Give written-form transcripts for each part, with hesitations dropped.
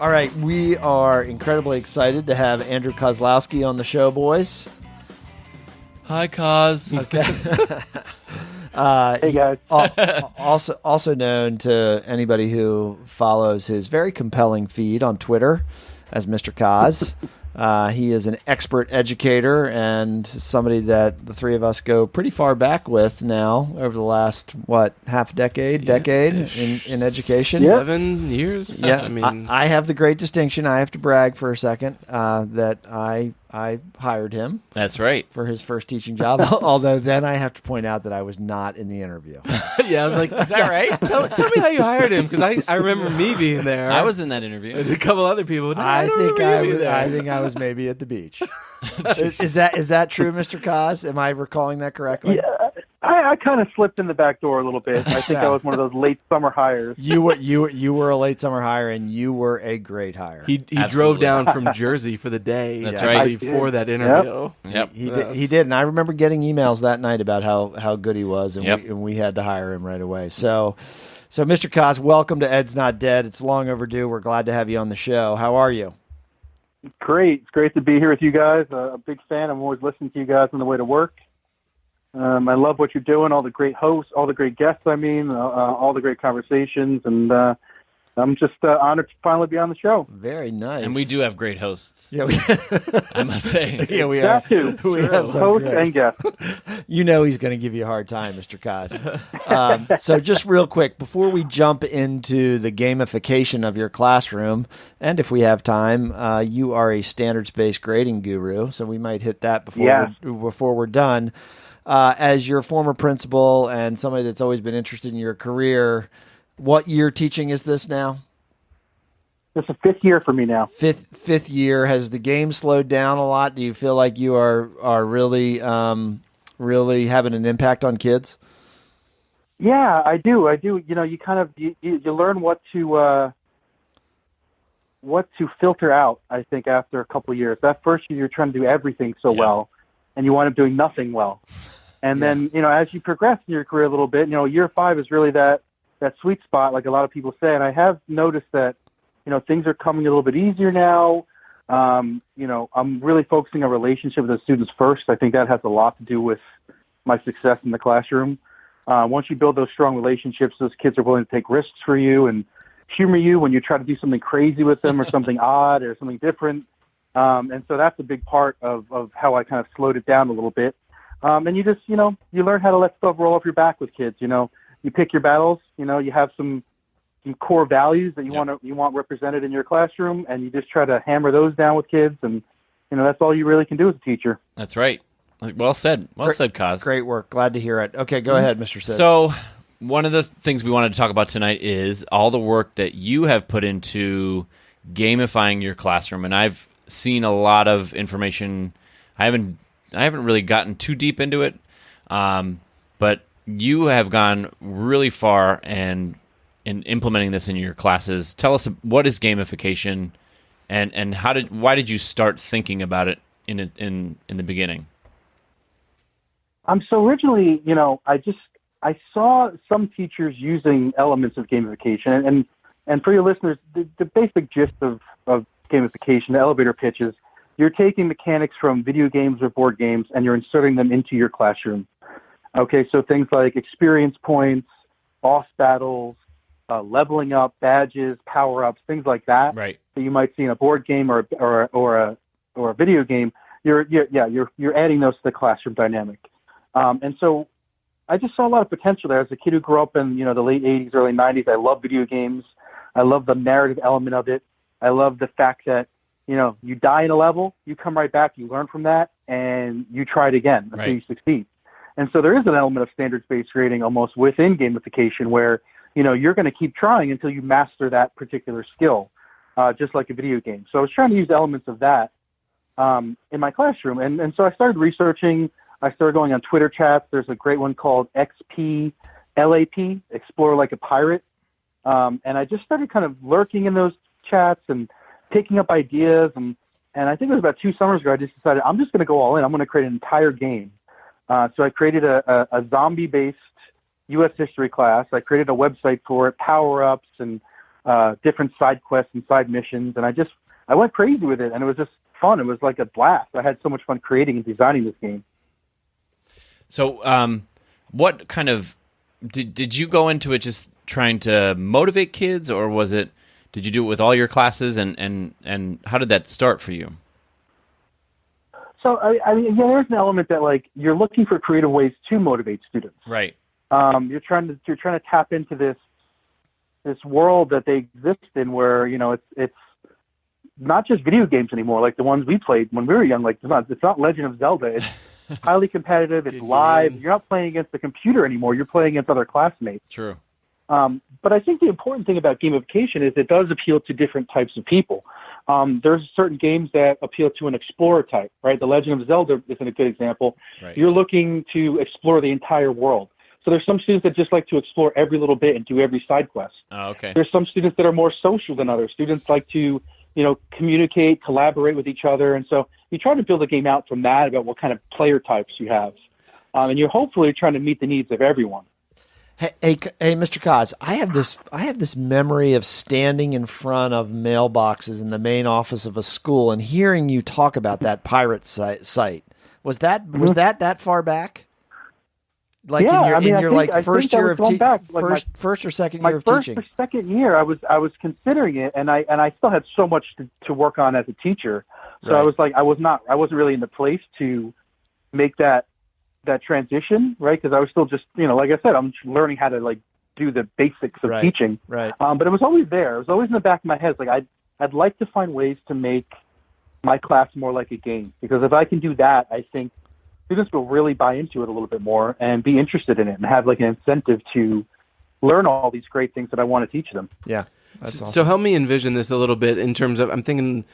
All right, we are incredibly excited to have Andrew Kozlowsky on the show, boys. Hi, Koz. Okay. Hey, guys. Also known to anybody who follows his very compelling feed on Twitter as Mr. Koz. He is an expert educator and somebody that the three of us go pretty far back with now over the last, half decade in education. 7 years? Yeah, I mean, I have the great distinction. I have to brag for a second that I hired him. That's right. For his first teaching job. Although then I have to point out that I was not in the interview. Yeah, I was like, is that right? tell me how you hired him, because I remember me being there. I was in that interview. And a couple other people. I think I was maybe at the beach. Is that true, Mr. Koz? Am I recalling that correctly? Yeah, I kind of slipped in the back door a little bit. I think I was one of those late summer hires. You were a late summer hire, and you were a great hire. He drove down from Jersey for the day. That's right. Before that interview. Yep. He did, and I remember getting emails that night about how good he was, and we had to hire him right away. So Mr. Koz, welcome to Ed's Not Dead. It's long overdue. We're glad to have you on the show. How are you? Great. It's great to be here with you guys. A big fan. I'm always listening to you guys on the way to work. I love what you're doing, all the great hosts, all the great guests, all the great conversations, and I'm just honored to finally be on the show. Very nice. And we do have great hosts. Yeah, I must say. Yeah, we have have. to. We have some hosts great. And guests. You know he's going to give you a hard time, Mr. Koz. So just real quick, before we jump into the gamification of your classroom, and if we have time, you are a standards-based grading guru, so we might hit that before we're done. As your former principal and somebody that's always been interested in your career, what year teaching is this now? It's the fifth year for me now. Fifth year. Has the game slowed down a lot? Do you feel like you are really having an impact on kids? Yeah, I do. You know, you kind of you learn what to filter out. I think after a couple of years, that first year you're trying to do everything so well, and you wind up doing nothing well. And then as you progress in your career a little bit, year 5 is really that sweet spot, like a lot of people say. And I have noticed that things are coming a little bit easier now. I'm really focusing on relationship with the students first. I think that has a lot to do with my success in the classroom. Once you build those strong relationships, those kids are willing to take risks for you and humor you when you try to do something crazy with them or something odd or something different. And so that's a big part of how I kind of slowed it down a little bit. And you just, you learn how to let stuff roll off your back with kids. You pick your battles, you have some core values that you want represented in your classroom, and you just try to hammer those down with kids. And, that's all you really can do as a teacher. That's right. Well said. Well said, Koz. Great work. Glad to hear it. Okay, go ahead, Mr. Sids. So one of the things we wanted to talk about tonight is all the work that you have put into gamifying your classroom. And I've seen a lot of information. I haven't really gotten too deep into it, but you have gone really far in implementing this in your classes. Tell us, what is gamification, and why did you start thinking about it in the beginning? So originally, I saw some teachers using elements of gamification, and for your listeners, the basic gist of gamification, the elevator pitch is, you're taking mechanics from video games or board games and you're inserting them into your classroom. Okay, so things like experience points, boss battles, leveling up, badges, power-ups, things like that. Right. That you might see in a board game or a video game. You're adding those to the classroom dynamic. And so I just saw a lot of potential there. As a kid who grew up in the late 80s, early 90s, I love video games. I love the narrative element of it. I love the fact that you die in a level, you come right back, you learn from that, and you try it again until you succeed. And so there is an element of standards-based grading almost within gamification where, you're going to keep trying until you master that particular skill, just like a video game. So I was trying to use elements of that in my classroom. And so I started researching. I started going on Twitter chats. There's a great one called XPLAP, Explore Like a Pirate. And I just started kind of lurking in those chats and picking up ideas. And I think it was about 2 summers ago, I just decided I'm just going to go all in. I'm going to create an entire game. So I created a zombie-based U.S. history class. I created a website for it, power-ups, and different side quests and side missions, and I went crazy with it, and it was just fun. It was like a blast. I had so much fun creating and designing this game. So, what kind of did you go into it just trying to motivate kids, or did you do it with all your classes, and how did that start for you? So I mean, yeah, there's an element that like you're looking for creative ways to motivate students. Right. You're trying to tap into this world that they exist in, where it's not just video games anymore, like the ones we played when we were young. Like it's not Legend of Zelda. It's highly competitive. It's live. You're not playing against the computer anymore. You're playing against other classmates. True. But I think the important thing about gamification is it does appeal to different types of people. There's certain games that appeal to an explorer type, right? The Legend of Zelda isn't a good example. Right. You're looking to explore the entire world. So there's some students that just like to explore every little bit and do every side quest. Oh, okay. There's some students that are more social than others. Students like to, communicate, collaborate with each other. And so you try to build a game out from that about what kind of player types you have. And you're hopefully trying to meet the needs of everyone. Hey, Mr. Koz, I have this memory of standing in front of mailboxes in the main office of a school and hearing you talk about that pirate site. Was that far back? Like yeah, in your first year of first or second year of teaching? My first or second year, I was considering it, and I still had so much to work on as a teacher. So right. I was like, I wasn't really in the place to make that transition, right? Because I was still just, like I said, I'm learning how to do the basics of teaching. Right. But it was always there. It was always in the back of my head. Like I'd like to find ways to make my class more like a game, because if I can do that, I think students will really buy into it a little bit more and be interested in it and have an incentive to learn all these great things that I want to teach them. Yeah. That's awesome. So help me envision this a little bit in terms of, I'm thinking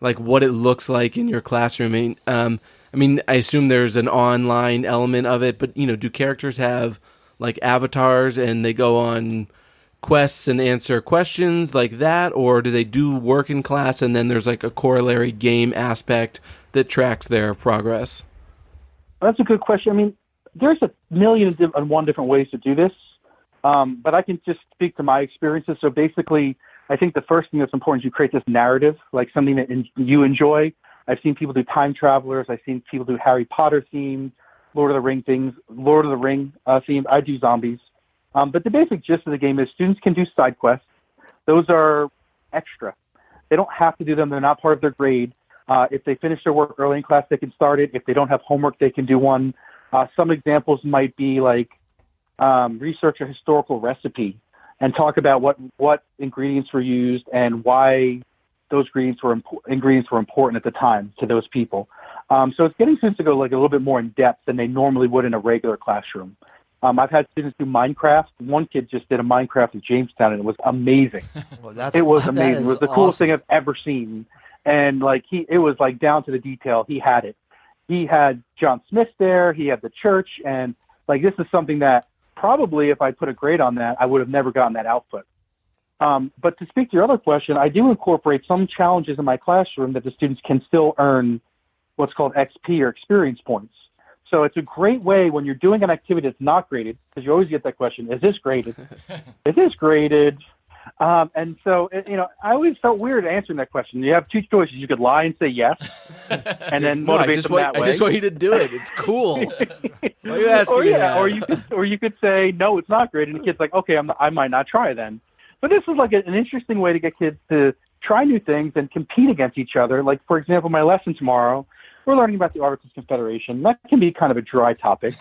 what it looks like in your classroom. I mean, I assume there's an online element of it, but do characters have avatars and they go on quests and answer questions like that, or do they do work in class and then there's a corollary game aspect that tracks their progress? That's a good question. I mean, there's a million and one different ways to do this, but I can just speak to my experiences. So basically, I think the first thing that's important is you create this narrative, like something that you enjoy. I've seen people do time travelers. I've seen people do Harry Potter themed, Lord of the Ring themed. I do zombies. But the basic gist of the game is students can do side quests. Those are extra. They don't have to do them. They're not part of their grade. If they finish their work early in class, they can start it. If they don't have homework, they can do one. Some examples might be research a historical recipe and talk about what ingredients were used and why those ingredients were important at the time to those people. So it's getting students to go a little bit more in depth than they normally would in a regular classroom. I've had students do Minecraft. One kid just did a Minecraft at Jamestown, and it was amazing. Well, it was amazing. It was the coolest thing I've ever seen. And it was down to the detail. He had it. He had John Smith there. He had the church. And this is something that probably if I put a grade on that, I would have never gotten that output. But to speak to your other question, I do incorporate some challenges in my classroom that the students can still earn what's called XP or experience points. So it's a great way when you're doing an activity that's not graded, because you always get that question, is this graded? Is this graded? And so, I always felt weird answering that question. You have two choices. You could lie and say yes, and then motivate them that way. I just want you to do it. It's cool. Why are you asking me that? Or you could say, no, it's not graded. And the kid's like, okay, I might not try then. But this is an interesting way to get kids to try new things and compete against each other. For example, my lesson tomorrow, we're learning about the Articles of Confederation. That can be kind of a dry topic.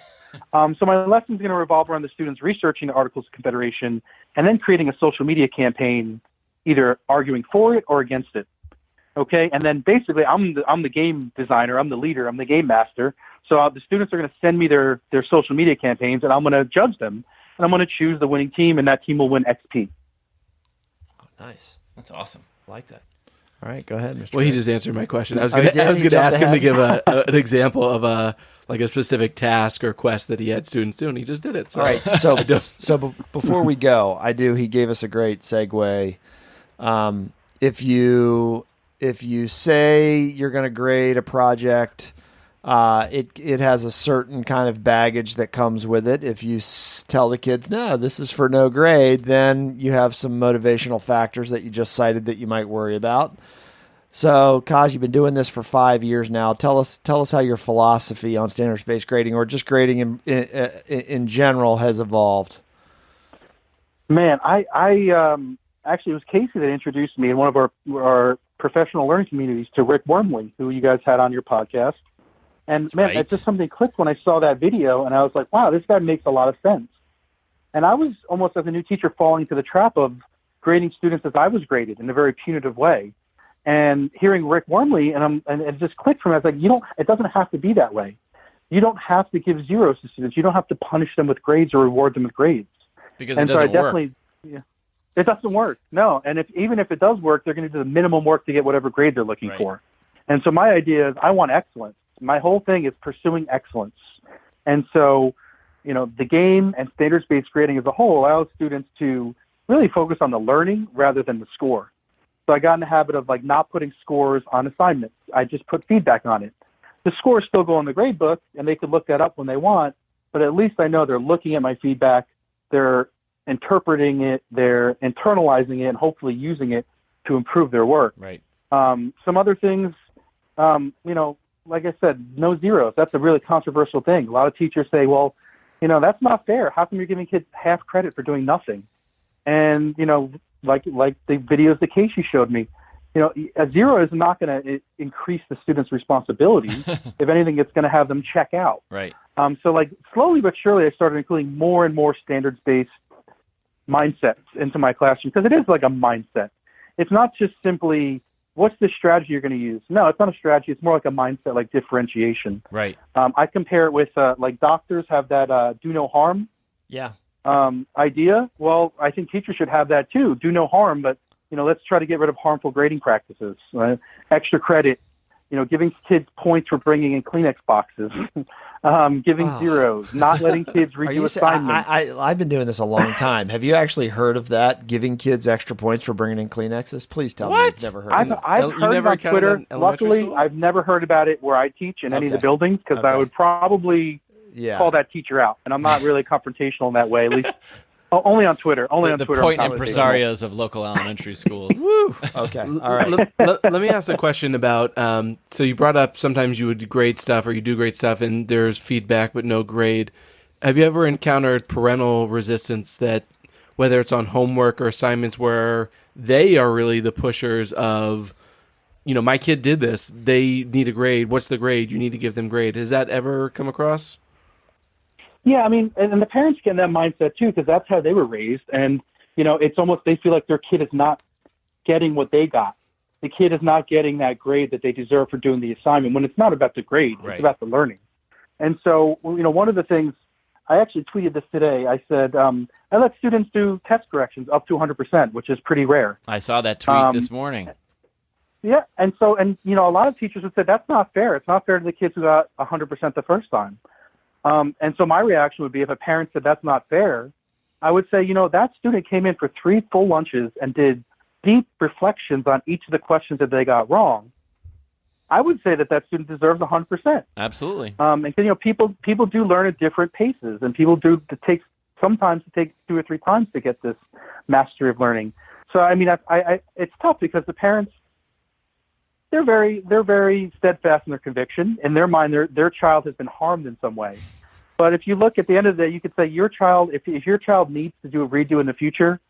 So my lesson is going to revolve around the students researching the Articles of Confederation and then creating a social media campaign, either arguing for it or against it. Okay, and then basically I'm the game designer, I'm the leader, I'm the game master. So the students are going to send me their social media campaigns, and I'm going to judge them, and I'm going to choose the winning team, and that team will win XP. Oh, nice. That's awesome. I like that. All right, go ahead, Mr. Well, he just answered my question. I was going to ask him to give an example of a specific task or quest that he had students do, and he just did it. So. All right. So before we go, he gave us a great segue. If you say you're going to grade a project It has a certain kind of baggage that comes with it. If you tell the kids, no, this is for no grade, then you have some motivational factors that you just cited that you might worry about. So, Koz, you've been doing this for 5 years now. Tell us how your philosophy on standards-based grading, or just grading in general, has evolved. Man, I actually, it was Casey that introduced me in one of our professional learning communities to Rick Wormley, who you guys had on your podcast. And That's man, right. it just something clicked when I saw that video, and I was like, wow, this guy makes a lot of sense. And I was almost, as a new teacher, falling into the trap of grading students as I was graded in a very punitive way. And hearing Rick Wormley, and it just clicked for me. I was like, it doesn't have to be that way. You don't have to give zeros to students. You don't have to punish them with grades or reward them with grades. Because it doesn't work. Yeah, it doesn't work. No. And even if it does work, they're going to do the minimum work to get whatever grade they're looking for. And so my idea is I want excellence. My whole thing is pursuing excellence. And so, the game and standards-based grading as a whole allows students to really focus on the learning rather than the score. So I got in the habit of not putting scores on assignments. I just put feedback on it. The scores still go in the grade book, and they could look that up when they want, but at least I know they're looking at my feedback, they're interpreting it, they're internalizing it, and hopefully using it to improve their work. Right. Some other things, like I said, no zeros. That's a really controversial thing. A lot of teachers say, well, that's not fair. How come you're giving kids half credit for doing nothing? And, like the videos that Casey showed me, a zero is not going to increase the student's responsibility. If anything, it's going to have them check out. Right. So slowly but surely, I started including more and more standards-based mindsets into my classroom, because it is like a mindset. It's not just simply, what's the strategy you're going to use? No, it's not a strategy. It's more like a mindset, like differentiation. Right. I compare it with doctors have that do no harm idea. Well, I think teachers should have that too. Do no harm, but let's try to get rid of harmful grading practices. Extra credit, giving kids points for bringing in Kleenex boxes, giving zeros, not letting kids redo assignments. I've been doing this a long time. Have you actually heard of that? Giving kids extra points for bringing in Kleenexes? Please tell me you've never heard of that. I've heard it on Twitter. Luckily, I've never heard about it where I teach in any of the buildings, because I would probably call that teacher out. And I'm not really confrontational in that way, at least only on Twitter. The point impresarios of local elementary schools. Woo! Okay. All right. Let me ask a question about, so you brought up sometimes you would grade stuff, or you do grade stuff and there's feedback but no grade. Have you ever encountered parental resistance, that whether it's on homework or assignments, where they are really the pushers of, my kid did this, they need a grade, what's the grade, you need to give them grade? Has that ever come across? Yeah, I mean, and the parents get in that mindset too, because that's how they were raised. And, it's almost, they feel like their kid is not getting what they got. The kid is not getting that grade that they deserve for doing the assignment, when it's not about the grade, it's about the learning. And so, one of the things, I actually tweeted this today. I said, I let students do test corrections up to 100%, which is pretty rare. I saw that tweet this morning. Yeah, and so, a lot of teachers would say, that's not fair. It's not fair to the kids who got 100% the first time. And so my reaction would be, if a parent said that's not fair, I would say, that student came in for 3 full lunches and did deep reflections on each of the questions that they got wrong. I would say that student deserves 100%. Absolutely. And people do learn at different paces, and people do sometimes it takes 2 or 3 times to get this mastery of learning. So I mean, it's tough, because the parents, they're very steadfast in their conviction. In their mind, their child has been harmed in some way. But if you look at the end of the day, you could say your child, if your child needs to do a redo in the future,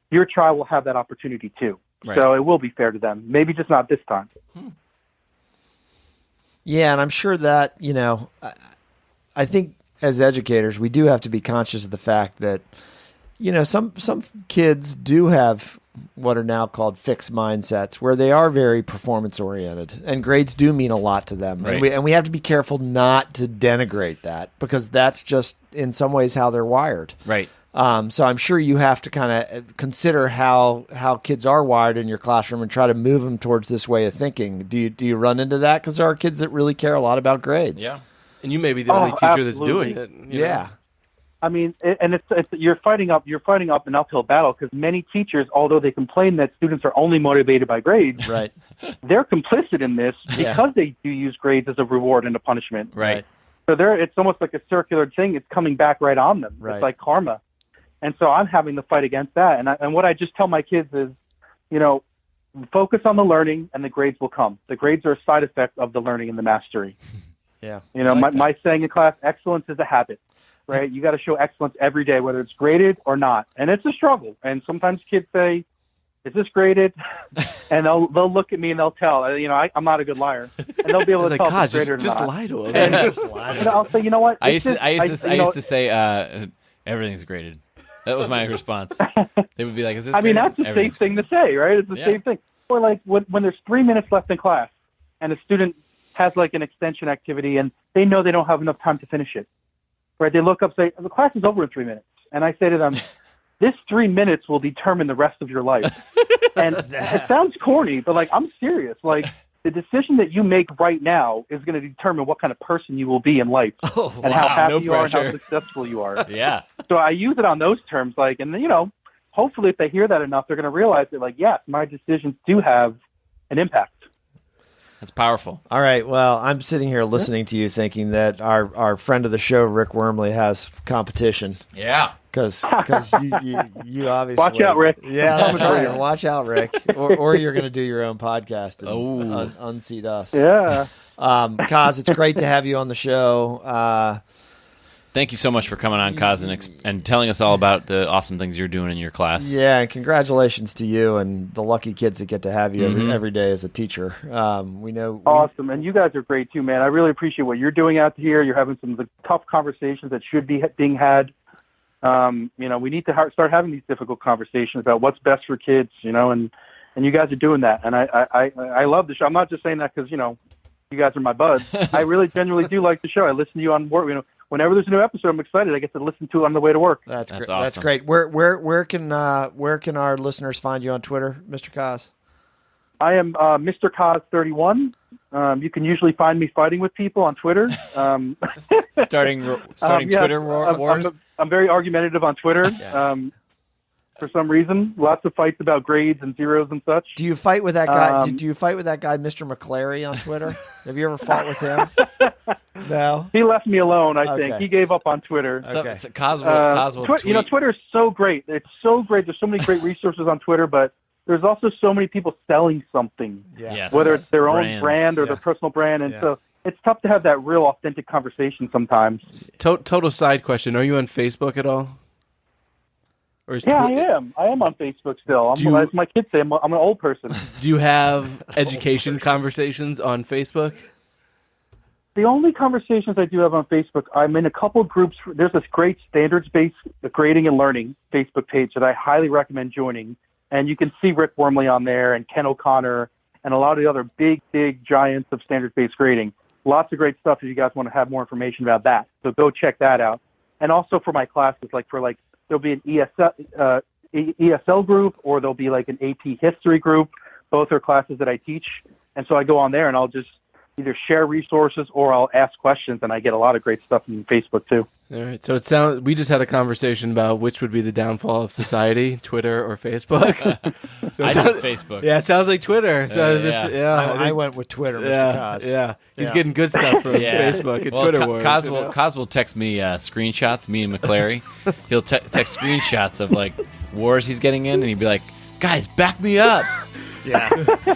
your child will have that opportunity too. Right. So it will be fair to them. Maybe just not this time. Yeah, and I'm sure that, I think as educators, we do have to be conscious of the fact that, some kids do have what are now called fixed mindsets, where they are very performance oriented, and grades do mean a lot to them. Right. And we have to be careful not to denigrate that, because that's just in some ways how they're wired. Right. So I'm sure you have to kind of consider how kids are wired in your classroom and try to move them towards this way of thinking. Do you run into that? Because there are kids that really care a lot about grades. Yeah. And you may be the only teacher absolutely. that's doing it. Yeah. I mean, and it's you're fighting up an uphill battle because many teachers, although they complain that students are only motivated by grades, Right. they're complicit in this because they do use grades as a reward and a punishment. Right. So it's almost like a circular thing. It's coming back right on them. Right. It's like karma. And so I'm having to fight against that. And what I just tell my kids is, focus on the learning and the grades will come. The grades are a side effect of the learning and the mastery. Yeah. My saying in class, excellence is a habit, right? You got to show excellence every day, whether it's graded or not. And it's a struggle. And sometimes kids say, is this graded? And they'll look at me and they'll tell, I'm not a good liar. And they'll be able to tell if it's graded or just not. lie to them. And I'll say, you know what? I used to say everything's graded. That was my response. They would be like, "Is this?" I mean, graded? that's the safe thing to say, right? It's the same thing. Or like when there's 3 minutes left in class, and a student has like an extension activity, and they know they don't have enough time to finish it, right? They look up, say, "The class is over in 3 minutes," and I say to them, "This 3 minutes will determine the rest of your life." And it sounds corny, but like I'm serious. Like the decision that you make right now is going to determine what kind of person you will be in life and how happy you are and how successful you are. Yeah. So I use it on those terms, like, and hopefully if they hear that enough, they're going to realize that, like, yes, my decisions do have an impact. That's powerful. All right. Well, I'm sitting here listening to you thinking that our friend of the show, Rick Wormley, has competition. Yeah. Because you obviously... Watch out, Rick. Yeah, that's right. Watch out, Rick. Or you're going to do your own podcast and unseat us. Yeah. Koz, it's great to have you on the show. Thank you so much for coming on, Koz, and telling us all about the awesome things you're doing in your class. Yeah, and congratulations to you and the lucky kids that get to have you every day as a teacher. Awesome, and you guys are great too, man. I really appreciate what you're doing out here. You're having some of the tough conversations that should be being had. We need to start having these difficult conversations about what's best for kids, and you guys are doing that. And I love the show. I'm not just saying that because, you guys are my buds. I really genuinely do like the show. I listen to you on work, whenever there's a new episode, I'm excited. I get to listen to it on the way to work. That's great. Awesome. That's great. Where can our listeners find you on Twitter, Mr. Koz? I am Mr. Koz31. You can usually find me fighting with people on Twitter. Starting Twitter wars. I'm very argumentative on Twitter. For some reason, lots of fights about grades and zeros and such. Do you fight with that guy? Do you fight with that guy, Mr. McClary, on Twitter? Have you ever fought with him? No. He left me alone. I think he gave up on Twiyer. So Koz will tweet. Twitter is so great. It's so great. There's so many great resources on Twitter, but there's also so many people selling something, whether it's their own brand or their personal brand, and so it's tough to have that real authentic conversation sometimes. Total side question: are you on Facebook at all? I am. I am on Facebook still. As my kids say, I'm an old person. Do you have education conversations on Facebook? The only conversations I do have on Facebook, I'm in a couple groups. There's this great standards-based grading and learning Facebook page that I highly recommend joining. And you can see Rick Wormley on there and Ken O'Connor and a lot of the other big giants of standards-based grading. Lots of great stuff if you guys want to have more information about that. So go check that out. And also for my classes, there'll be an ESL group, or there'll be like an AP history group. Both are classes that I teach. And so I go on there and I'll just either share resources or I'll ask questions, and I get a lot of great stuff from Facebook too. All right. So we just had a conversation about which would be the downfall of society, Twitter or Facebook. I said Facebook. Yeah, it sounds like Twitter. So I went with Twitter, Mr. Koz. Yeah. He's getting good stuff from Facebook and Twitter wars. Koz will text me screenshots, me and McClary. He'll text screenshots of like wars he's getting in, and he'd be like, guys, back me up. Yeah.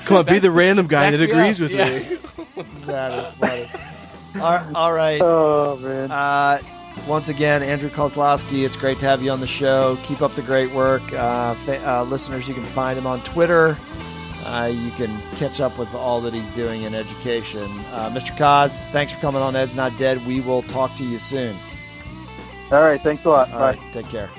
Come on, be the random guy that agrees with me. That is funny. All right. Oh, man. Once again, Andrew Kozlowsky, it's great to have you on the show. Keep up the great work. Listeners, you can find him on Twitter. You can catch up with all that he's doing in education. Mr. Koz, thanks for coming on Ed's Not Dead. We will talk to you soon. All right. Thanks a lot. All Bye. right, take care.